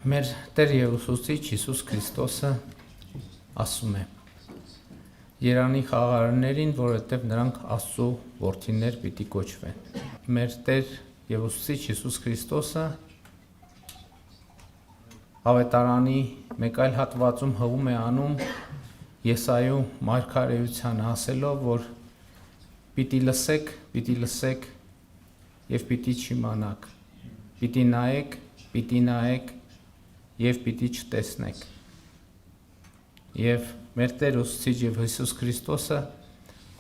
Մեր Տեր և Ուսուցիչ Հիսուս Քրիստոսը ասում է. Երանի խաղաղարներին, որովհետև նրանք Աստծո որդիներ պիտի կոչվեն։ Մեր Տեր և Ուսուցիչ Հիսուս Քրիստոսը Ավետարանի մեկ այլ հատվածում հղում է անում Եսայու մարգարեությանը, ասելով, որ պիտի լսեք և պիտի չիմանաք, պիտի նայեք և պիտի չտեսնեք։ Եվ մեր Տեր Ուսուցիչ և Հիսուս Քրիստոսը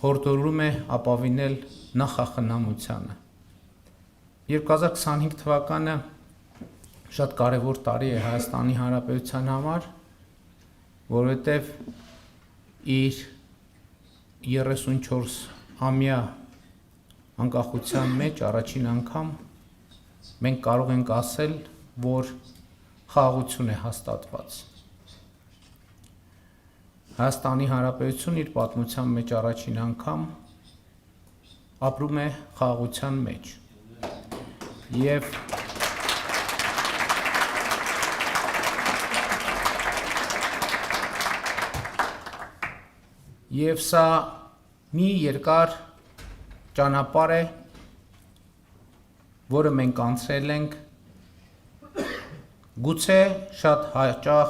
հորդորում է ապավինել նախախնամությանը։ 2025 թվականը շատ կարևոր տարի է Հայաստանի Հանրապետության համար, որովհետև իր 34-ամյա անկախության մեջ առաջին անգամ մենք կարող ենք ասել, որ խաղաղություն է հաստատված։ Հայաստանի Հանրապետությունն իր պատմության մեջ առաջին անգամ ապրում է խաղաղության մեջ։ Եվ սա մի երկար ճանապարհ է, որը մենք անցրել ենք, գուցե շատ հաճախ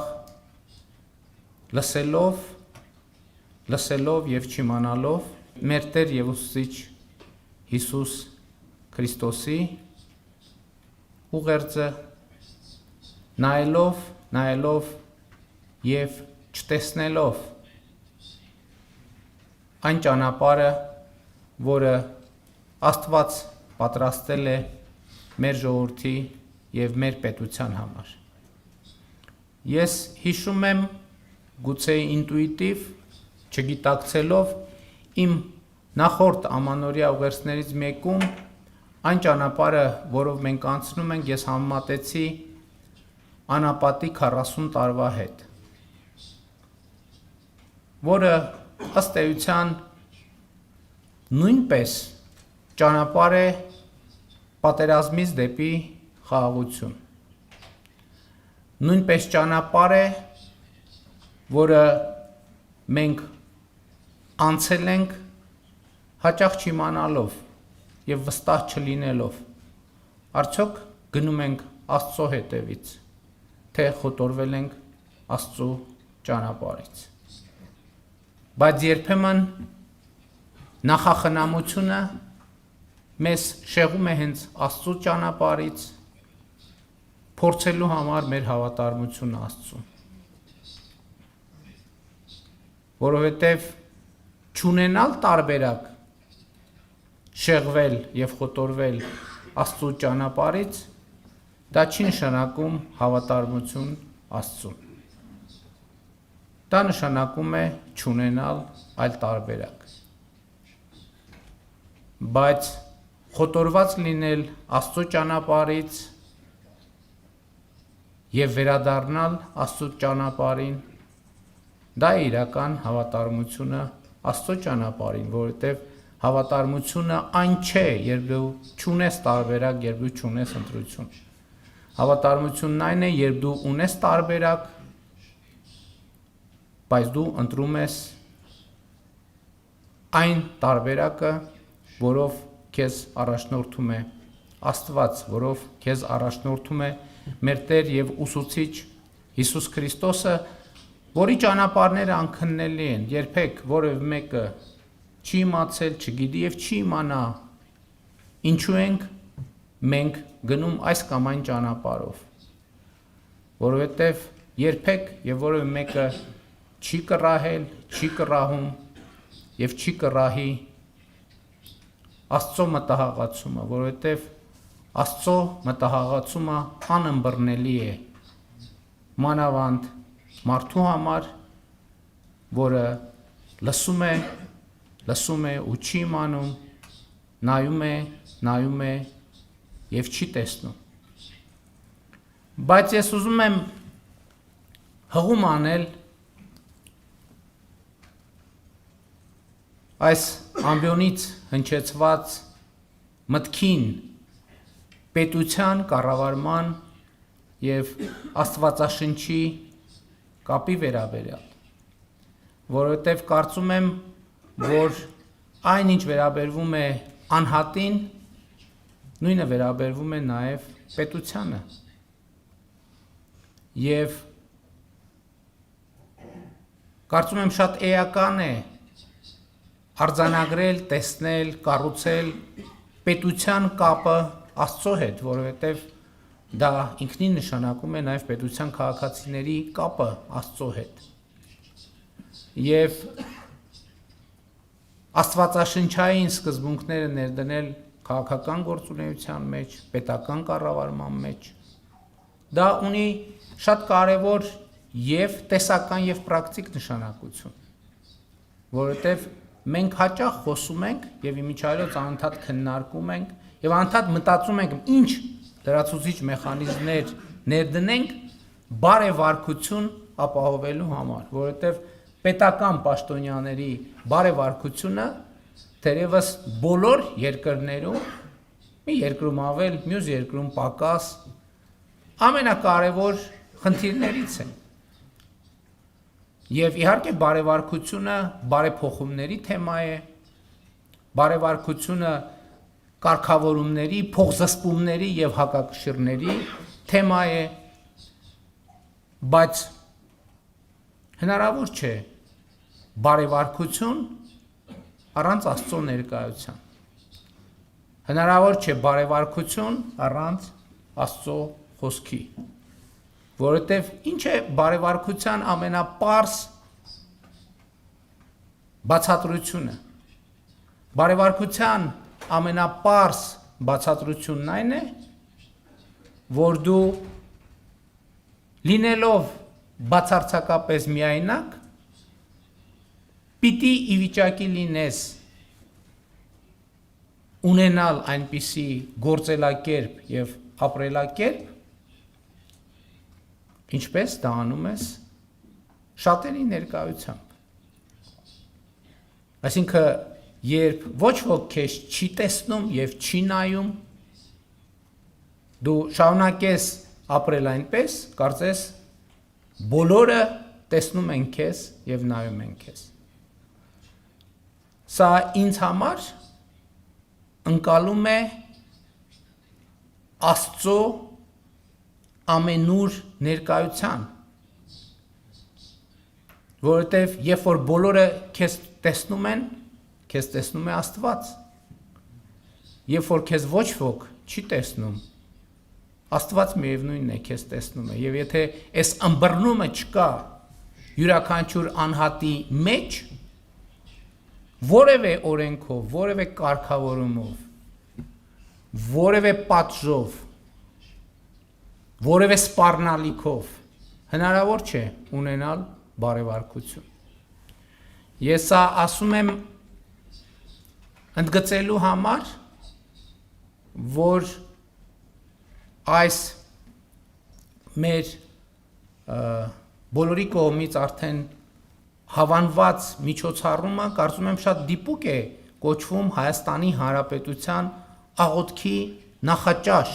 լսելով և չիմանալով մեր Տեր և Ուսուցիչ Հիսուս Քրիստոսի ուղերձը, նայելով և չտեսնելով այն ճանապարհը, որը Աստված պատրաստել է մեր ժողովրդի և մեր պետության համար։ Ես հիշում եմ, գուցե ինտուիտիվ, չգիտակցելով իմ նախորդ ամանորյա ուղերձներից մեկում այն ճանապարհը, որով մենք անցնում ենք, ես համեմատեցի անապատի 40 տարվա հետ, որը ըստ էության նույնպես ճանապարհ է պատերազմից դեպի խաղաղություն, նույնպես ճանապարհ է, որը մենք անցել ենք հաճախ չիմանալով և վստահ չլինելով, արդյոք գնում ենք Աստծո հետևից, թե խոտորվել ենք Աստծո ճանապարհից։ Բայց երբեմն նախախնամությունը մեզ շեղում է հենց Աստծո ճանապարհից, փորձելու համար մեր հավատարմությունը Աստծուն։ Որովհետև չունենալ տարբերակ, շեղվել և խոտորվել Աստծո ճանապարհից, դա չի նշանակում հավատարմություն Աստծուն։ Դա նշանակում է չունենալ այլ տարբերակ։ Բայց խոտորված լինել Աստծո ճանապարհից և վերադառնալ Աստծո ճանապարհին, դա է իրական հավատարմությունը Աստծո ճանապարհին, որովհետև հավատարմությունը այն չէ, երբ դու չունես տարբերակ, երբ դու չունես ընտրություն։ Հավատարմությունն այն է, երբ դու ունես տարբերակ, բայց դու ընտրում ես այն տարբերակը, որով քեզ առաջնորդում է Աստված, որով քեզ առաջնորդում է մեր Տեր և Ուսուցիչ Հիսուս Քրիստոսը, որի ճանապարհները անքննելի են, երբեք որևէ մեկը չի իմացել, չգիտի և չի իմանա ինչու ենք մենք գնում այս կամ այն ճանապարհով, որովհետև երբեք և որևէ մեկը չի կռահել, չի կռահում և չի կռահի Աստծո մտահղացումը, որովհետև Աստծո մտահղացումը անըմբռնելի է, մանավանդ մարդու համար, որը լսում է ու չի իմանում, նայում է և չի տեսնում։ Բայց ես ուզում եմ հղում անել այս ամբիոնից հնչեցված մտքին պետության կառավարման եւ Աստվածաշնչի կապի վերաբերյալ, որովհետեւ կարծում եմ, որ այնինչ վերաբերվում է անհատին, նույնը վերաբերվում է նաեւ պետությանը։ Եվ կարծում եմ շատ էական է արձանագրել, տեսնել, կառուցել պետության կապը Աստծո հետ, որովհետև դա ինքնին նշանակում է նաև պետության քաղաքացիների կապը Աստծո հետ։ Եվ աստվածաշնչային սկզբունքները ներդնել քաղաքական գործունեության մեջ, պետական կառավարման մեջ, դա ունի շատ կարևոր եւ տեսական եւ պրակտիկ նշանակություն, որովհետեւ մենք հաճախ խոսում ենք եւ իմիջիայլոց անընդհատ քննարկում ենք եւ անընդհատ մտածում ենք ինչ լրացուցիչ մեխանիզմներ ներդնենք բարեվարկություն ապահովելու համար, որովհետեւ պետական պաշտոնյաների բարեվարկությունը թերևս բոլոր երկրներում, մի երկրում ավել, մյուս երկրում պակաս, ամենակարևոր խնդիրներից է։ Եվ իհարկե բարեվարկությունը բարեփոխումների թեմա է, բարեվարկությունը կարգավորումների, փոխզսպումների եւ հակակշիռների թեմա է, բայց հնարավոր չէ բարեվարկություն առանց Աստծո ներկայության։ Հնարավոր չէ բարեվարկություն առանց Աստծո խոսքի, որովհետև ինչ է բարեվարկության ամենապարզ բացատրությունը։ Բարեվարկության ամենապարզ բացատրությունն այն է, որ դու լինելով բացարձակապես միայնակ, պիտի ի վիճակի լինես ունենալ այնպիսի գործելակերպ եւ ապրելակերպ, ինչպես դա անում ես շատերի ներկայությամբ։ Այսինքն, երբ ոչ ոք քեզ չի տեսնում եւ չի նայում, դու շարունակես ապրել այնպես, կարծես բոլորը տեսնում են քեզ եւ նայում են քեզ։ Սա ինձ համար ընկալում է Աստծո ամենուր ներկայության, որովհետև երբ որ բոլորը քեզ տեսնում են, քեզ տեսնում է Աստված, երբ որ քեզ ոչ ոք չի տեսնում, Աստված միևնույնն է քեզ տեսնում է, եւ եթե այս ըմբռնումը չկա յուրաքանչյուր անհատի մեջ, որևէ օրենքով, որևէ կարգավորումով, որևէ պատժով, որևէ սպառնալիքով հնարավոր չէ ունենալ բարեվարկություն։ Ես սա ասում եմ ընդգծելու համար, որ այս մեր բոլորի կողմից արդեն հավանված միջոցառումը կարծում եմ շատ դիպուկ է կոչվում Հայաստանի Հանրապետության աղոթքի նախաճաշ,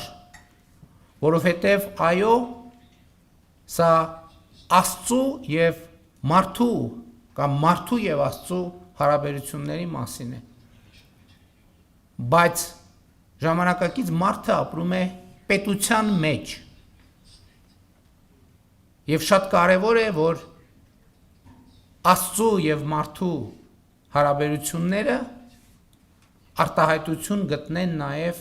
որովհետև այո, սա Աստծո եւ մարդու կամ մարդու եւ Աստծո հարաբերությունների մասին է։ Բայց ժամանակակից մարդը ապրում է պետության մեջ։ Եվ շատ կարևոր է, որ Աստծո եւ մարդու հարաբերությունները արտահայտություն գտնեն նաեւ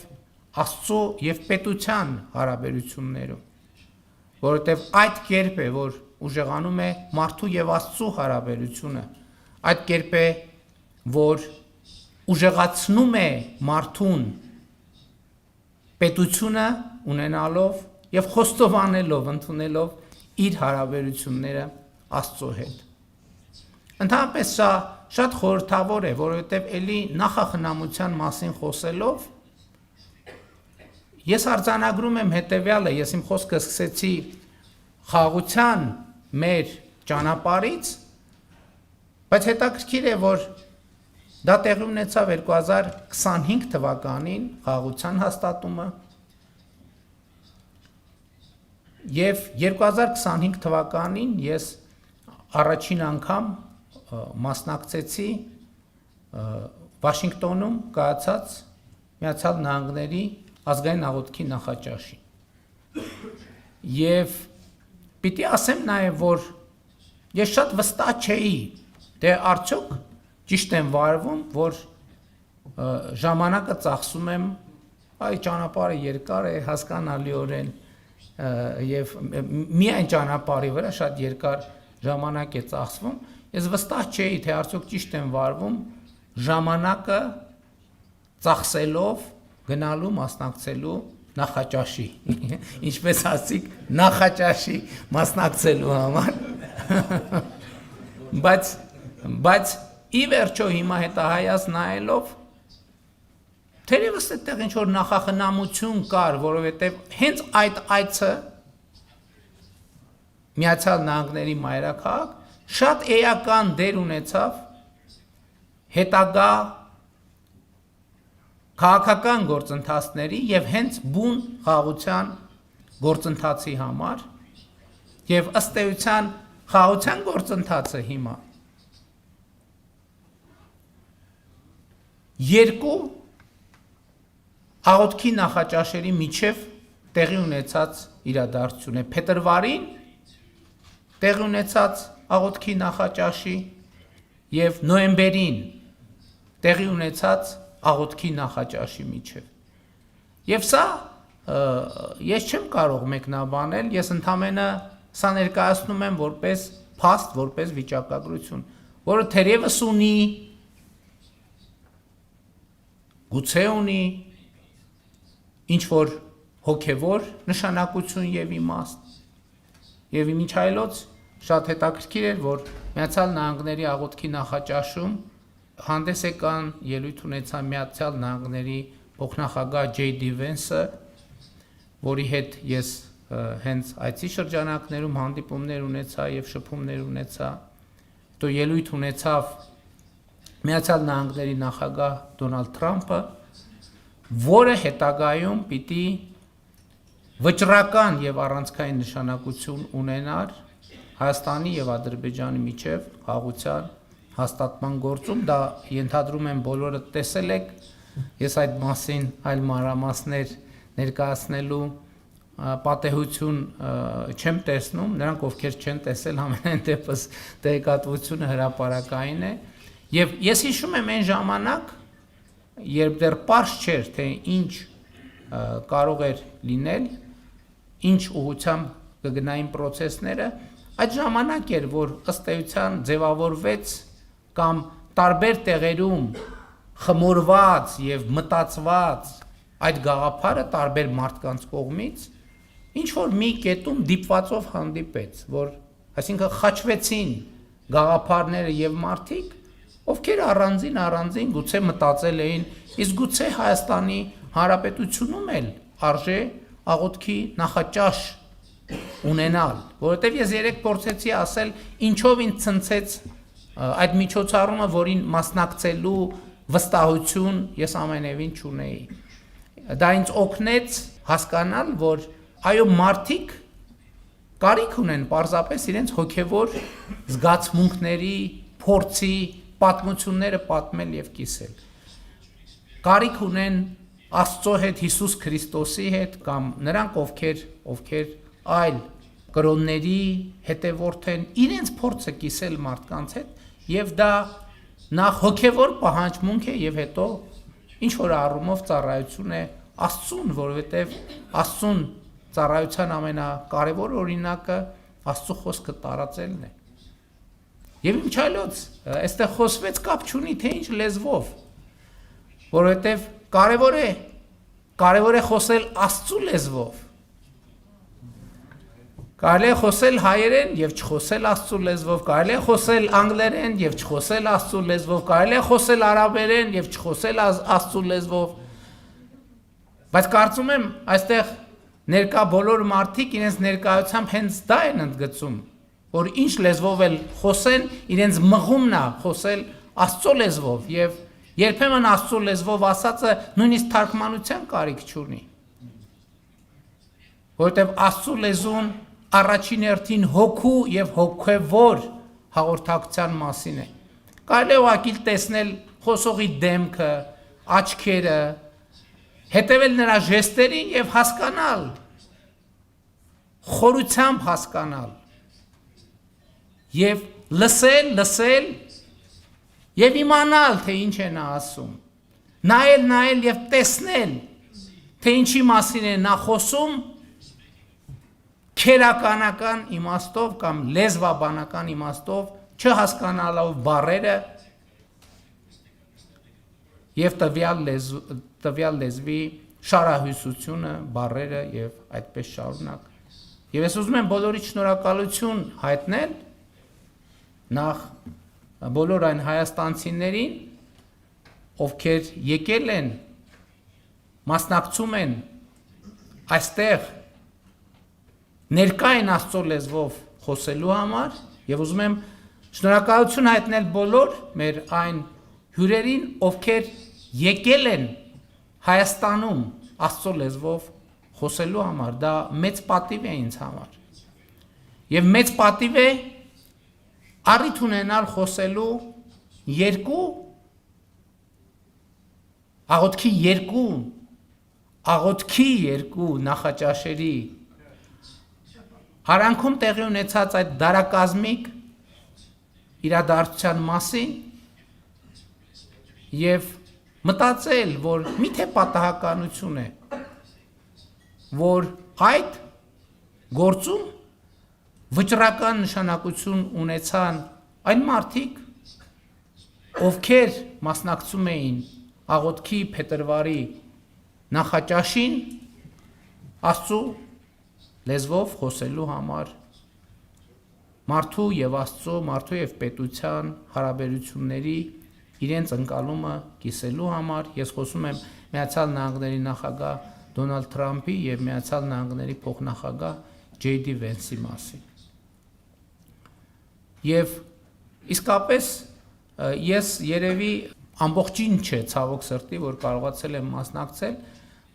Աստծո եւ պետության հարաբերություններում, որովհետեւ այդ կերպ է, որ ուժեղանում է մարդու եւ Աստծո հարաբերությունը, այդ կերպ է, որ ուժեղացնում է մարդուն պետությունը ունենալով եւ խոստովանելով, ընդունելով իր հարաբերությունները Աստծո հետ։ Ընդհանրապես սա շատ խորհրդավոր է, որովհետև էլի նախախնամության մասին խոսելով ես արձանագրում եմ հետևյալը, ես իմ խոսքը սկսեցի խաղաղության մեր ճանապարհից, բայց հետաքրքիր է, որ դա տեղի ունեցավ 2025 թվականին խաղաղության հաստատումը, Եվ 2025 թվականին ես առաջին անգամ մասնակցեցի Վաշինգտոնում կայացած Միացյալ Նահանգների ազգային աղոթքի նախաճաշին։ Եվ պիտի ասեմ նաև, որ ես շատ վստահ չէի, թե արդյոք ճիշտ եմ վարվում, որ ժամանակը ծախսում եմ, այ ճանապարհը երկար է, հասկանալիորեն, եւ միայն ճանապարհի վրա շատ երկար ժամանակ է ծախսվում, ես վստահ չէի, թե արդյոք ճիշտ եմ վարվում ժամանակը ծախսելով գնալու մասնակցելու նախաճաշի, ինչպես ասիկ նախաճաշի մասնակցելու համար, բայց ի վերջո հիմա հետահայաց նայելով թերևս այդտեղ ինչ որ նախախնամություն կար, որովհետև հենց այդ այցը Միացյալ Նահանգների մայրաքաղաք շատ էական դեր ունեցավ հետագա քաղաքական գործընթացների եւ հենց բուն խաղաղության գործընթացի համար եւ ըստ էության խաղաղության գործընթացը հիմա երկու աղոթքի նախաճաշերի միջև տեղի ունեցած իրադարձություն է փետրվարին տեղի ունեցած աղոթքի նախաճաշի եւ նոյեմբերին տեղի ունեցած աղոթքի նախաճաշի միջև։ Եվ սա ես չեմ կարող մեկնաբանել, ես ընդամենը սա ներկայացնում եմ որպես փաստ, որպես վիճակագրություն, որը թերևս ունի գուցե ունի ինչ որ հոգևոր նշանակություն եւ իմաստ։ Եվ իմիջ այլոց շատ հետաքրքիր էր, որ Միացյալ Նահանգների աղոթքի նախաճաշում հանդես եկան ելույթ ունեցան Միացյալ Նահանգների փոխնախագահ J.D. Vance-ը, որի հետ ես հենց այցի շրջանակներում հանդիպումներ ունեցա եւ շփումներ ունեցա, հետո ելույթ ունեցավ Միացյալ Նահանգների նախագահ Դոնալդ Թրամփը, որը հետագայում պիտի վճռական եւ առանցքային նշանակություն ունենար Հայաստանի եւ Ադրբեջանի միջև խաղաղության հաստատման գործում, դա ենթադրում եմ բոլորը տեսել եք, ես այդ մասին այլ մանրամասներ ներկայացնելու պատեհություն չեմ տեսնում, նրանք ովքեր չեն տեսել ամենայն դեպս տեղեկատվությունը հրապարակային է, եւ ես հիշում եմ այն ժամանակ, երբ դեռ պարզ չէր, թե ինչ կարող էր լինել, ինչ ուղղությամբ կգնային process-ները, այդ ժամանակ էր, որ ըստ էության ձևավորվեց կամ տարբեր տեղերում խմորված եւ մտածված այդ գաղափարը տարբեր մարդկանց կողմից ինչ որ մի կետում դիպվածով հանդիպեց, որ այսինքն խաչվեցին գաղափարները եւ մարդիկ, ովքեր առանձին գուցե մտածել էին, իսկ գուցե Հայաստանի Հանրապետությունում էլ արժե աղոթքի նախաճաշ ունենալ, որովհետեւ ես երեք փորձեցի ասել ինչով ինձ ցնցեց այդ միջոցառումը, որին մասնակցելու վստահություն ես ամենևին չունեի։ Դա ինձ օգնեց հասկանալ, որ այո մարդիկ կարիք ունեն պարզապես իրենց հոգևոր զգացմունքների, փորձի, պատմությունները պատմել եւ կիսել։ Կարիք ունեն Աստծո հետ, Հիսուս Քրիստոսի հետ կամ նրանք ովքեր այլ կրոնների հետևորդ են, իրենց փորձը կիսել մարդկանց հետ եւ դա նախ հոգևոր պահանջմունք է եւ հետո ինչ որ առումով ծառայություն է Աստծուն, որովհետեւ Աստծուն ծառայության ամենակարևոր օրինակը Աստծո խոսքը տարածելն է։ Եվ ինչ այլոց, այստեղ խոսվեց կապ չունի թե ինչ լեզվով, որովհետեւ կարևոր է խոսել Աստծո լեզվով։ Կարելի է խոսել հայերեն եւ չխոսել Աստծո լեզվով, կարելի է խոսել անգլերեն եւ չխոսել Աստծո լեզվով, կարելի է խոսել արաբերեն եւ չխոսել Աստծո լեզվով։ Բայց կարծում եմ այստեղ ներկա բոլոր մարդիկ իրենց ներկայությամբ հենց դա են ընդգծում, որ ինչ լեզվով էլ խոսեն, իրենց մղումն է խոսել Աստծո լեզվով եւ երբեմն Աստծո լեզվով ասածը նույնիսկ թարգմանության կարիք չունի։ որովհետև Աստծո լեզուն առաջին հերթին հոգու եւ հոգեվոր հաղորդակցության մասին է։ Կարելի է ուղղակի տեսնել խոսողի դեմքը, աչքերը, հետևել նրա ժեստերին եւ հասկանալ, խորությամբ հասկանալ եւ լսել եւ իմանալ, թե ինչ է նա ասում, նայել եւ տեսնել, թե ինչի մասին է նա խոսում, քերականական իմաստով կամ լեզվաբանական իմաստով, չհասկանալով բառերը եւ տվյալ լեզվի շարահյուսությունը, բառերը եւ այդպես շարունակ։ Եվ ես ուզում եմ բոլորի շնորհակալություն հայտնել նախ բոլոր այն հայաստանցիներին, ովքեր եկել են, մասնակցում են այստեղ ներկա են Աստծո լեզվով խոսելու համար եւ ուզում եմ շնորհակալություն հայտնել բոլոր մեր այն հյուրերին, ովքեր եկել են Հայաստանում Աստծո լեզվով խոսելու համար, դա մեծ պատիվ է ինձ համար։ Եվ մեծ պատիվ է առիթ ունենալ խոսելու աղոթքի երկու նախաճաշերի Արանքում տեղի ունեցած այդ դարակազմիկ իրադարձության մասին եւ մտածել, որ միթե պատահականություն է, որ այդ գործում վճռական նշանակություն ունեցան այն մարդիկ, ովքեր մասնակցում էին աղոթքի փետրվարի նախաճաշին Աստծո լեզվով խոսելու համար, մարդու եւ Աստծո, մարդու եւ պետության հարաբերությունների իրենց ընկալումը կիսելու համար։ Ես խոսում եմ Միացյալ Նահանգների նախագահ Դոնալդ Թրամփի եւ Միացյալ Նահանգների փոխնախագահ Ջեյ Դի Վենսի մասին։ Եվ իսկապես ես երևի ամբողջին չէ ցավոք սրտի, որ կարողացել եմ մասնակցել,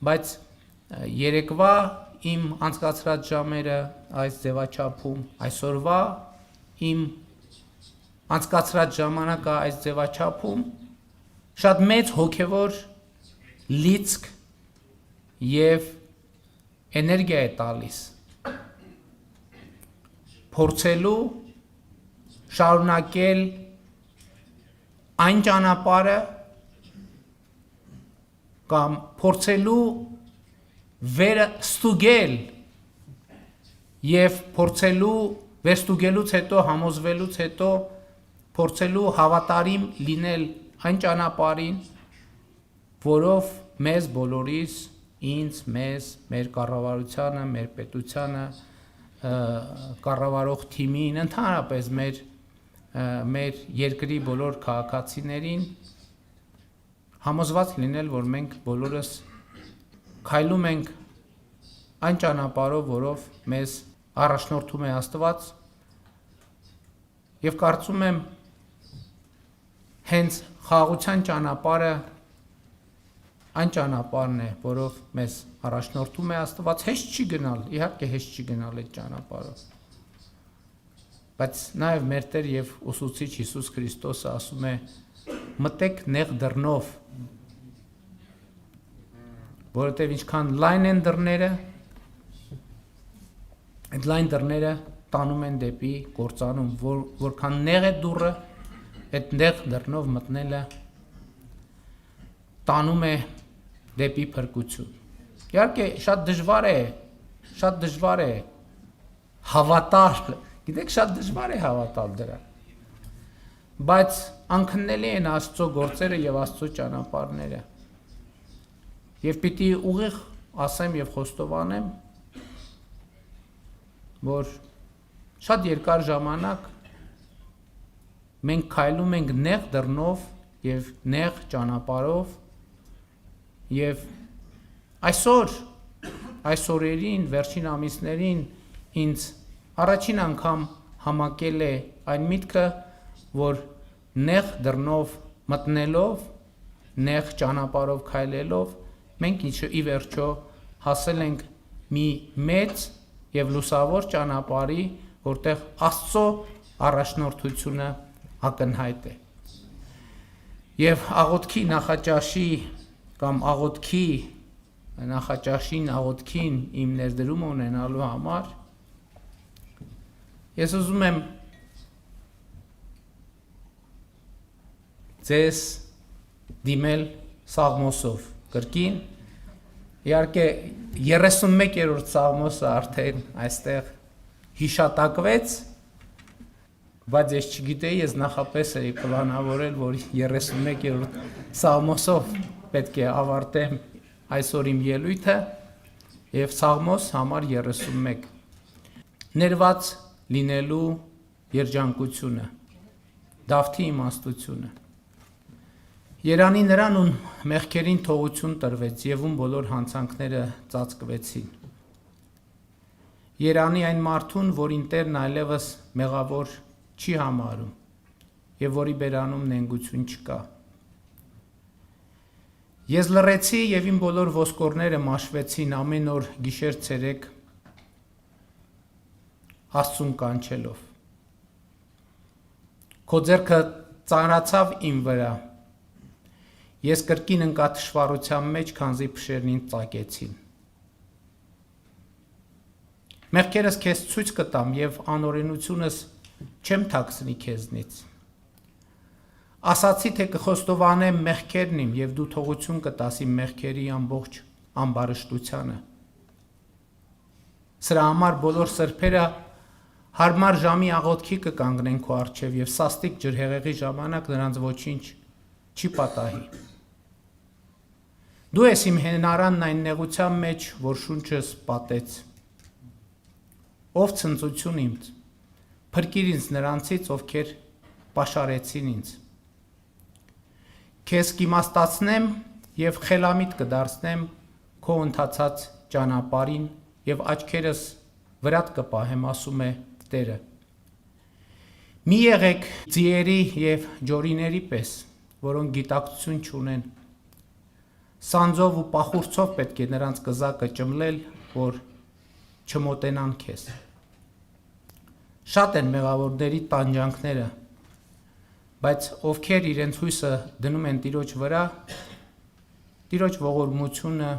բայց երեկվա իմ անցկացրած ժամերը այս ձևաչափում, այսօրվա իմ անցկացրած ժամանակը այս ձևաչափում շատ մեծ հոգևոր լիցք եւ էներգիա է տալիս փորձելու շարունակել այն ճանապարհը կամ փորձելու վերստուգել եւ փորձելու վերստուգելուց հետո համոզվելուց հետո փորձելու հավատարիմ լինել այն ճանապարհին, որով մեզ բոլորիս, ինձ, մեզ, մեր կառավարությանը, մեր պետությանը, կառավարող թիմին, ընդհանրապես մեր երկրի բոլոր քաղաքացիներին համոզված լինել, որ մենք բոլորս քայլում ենք այն ճանապարհով, որով մեզ առաջնորդում է Աստված, եւ կարծում եմ հենց խաղաղության ճանապարհը այն ճանապարհն է, որով մեզ առաջնորդում է Աստված, հեշտ չի գնալ, իհարկե հեշտ չի գնալ այդ ճանապարհով, բայց նաեւ մեր Տեր եւ Ուսուցիչ Հիսուս Քրիստոսը ասում է. մտեք նեղ դռնով, որովհետև ինչքան լայն են դռները, այդ լայն դռները տանում են դեպի գործանում, որքան նեղ է դուռը, այդ նեղ դռնով մտնելը տանում է դեպի փրկություն։ Իհարկե շատ դժվար է հավատալ, գիտեք, շատ դժվար է հավատալ դրան, բայց անքննելի են Աստծո գործերը եւ Աստծո ճանապարհները։ Եվ պիտի ուղիղ ասեմ եւ խոստովանեմ, որ շատ երկար ժամանակ մենք քայլում ենք նեղ դռնով եւ նեղ ճանապարհով եւ այս օրերին, վերջին ամիսներին ինձ առաջին անգամ համակել է այն միտքը, որ նեղ դռնով մտնելով, նեղ ճանապարհով քայլելով, մենք ի վերջո հասել ենք մի մեծ եւ լուսավոր ճանապարհի, որտեղ Աստծո առաջնորդությունը ակնհայտ է։ Եվ աղոթքի նախաճաշի կամ աղոթքին իմ ներդրումը ունենալու համար ես ուզում եմ ձեզ դիմել Սաղմոսով կրկին, իհարկե 31-րդ Սաղմոսը արդեն այստեղ հիշատակվեց, բայց ես չգիտեի, ես նախապես էի պլանավորել, որ 31-րդ Սաղմոսով պետք է ավարտեմ այսօր իմ ելույթը եւ Սաղմոս համար 31 ներված լինելու երջանկությունը, Դավթի իմաստությունը։ Երանի նրան ուն մեղքերին թողություն տրվեց եւ ում բոլոր հանցանքները ծածկվեցին։ Երանի այն մարդուն, որին Տերն այլևս մեղավոր չի համարում եւ որի բերանում նենգություն չկա։ Ես լռեցի եւ իմ բոլոր ոսկորները մաշվեցին ամեն օր գիշեր ցերեկ Աստծուն կանչելով։ Քո ձեռքը ծանրացավ իմ վրա։ Ես կրկին ընկա թշվառության մեջ, քանզի փշերն ինձ ծակեցին։ Մեղքերս քեզ ցույց կտամ եւ անօրենությունս չեմ թաքցնի քեզնից։ Ասացի, թե կխոստովանեմ մեղքերն իմ եւ դու թողություն կտաս իմ մեղքերի ամբողջ ամբարշտությանը։ Սրա համար բոլոր սրբերը հարմար ժամի աղոթքի կկանգնեն քո առջև եւ սաստիկ ջրհեղեղի ժամանակ նրանց ոչինչ չի պատահի։ Դու ես իմ հենարանն այն նեղության մեջ, որ շունչս պատեց։ Ով ցնծություն ինձ, փրկիր ինձ նրանցից, ովքեր պաշարեցին ինձ։ Քեզ կիմաստացնեմ եւ խելամիտ կդարձնեմ քո ընթացած ճանապարհին եւ աչքերս վրատ կպահեմ, ասում է Տերը։ Մի եղեք ձիերի եւ ջորիների պես, որոնք գիտակցություն չունեն։ Սանձով ու պախուրցով պետք է նրանց կզակը ճմլել, որ չմոտենան քեզ։ Շատ են մեղավորների տանջանքները, բայց ովքեր իրենց հույսը դնում են Տիրոջ վրա, Տիրոջ ողորմությունը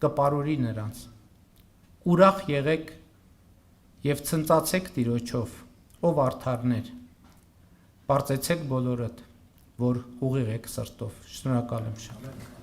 կպարուրի նրանց։ Ուրախ եղեք եւ ցնծացեք Տիրոջով, ով արդարներ։ Պարծեցեք բոլորդ, որ ուղիղ եք սրտով։ Շնորհակալ եմ շատ։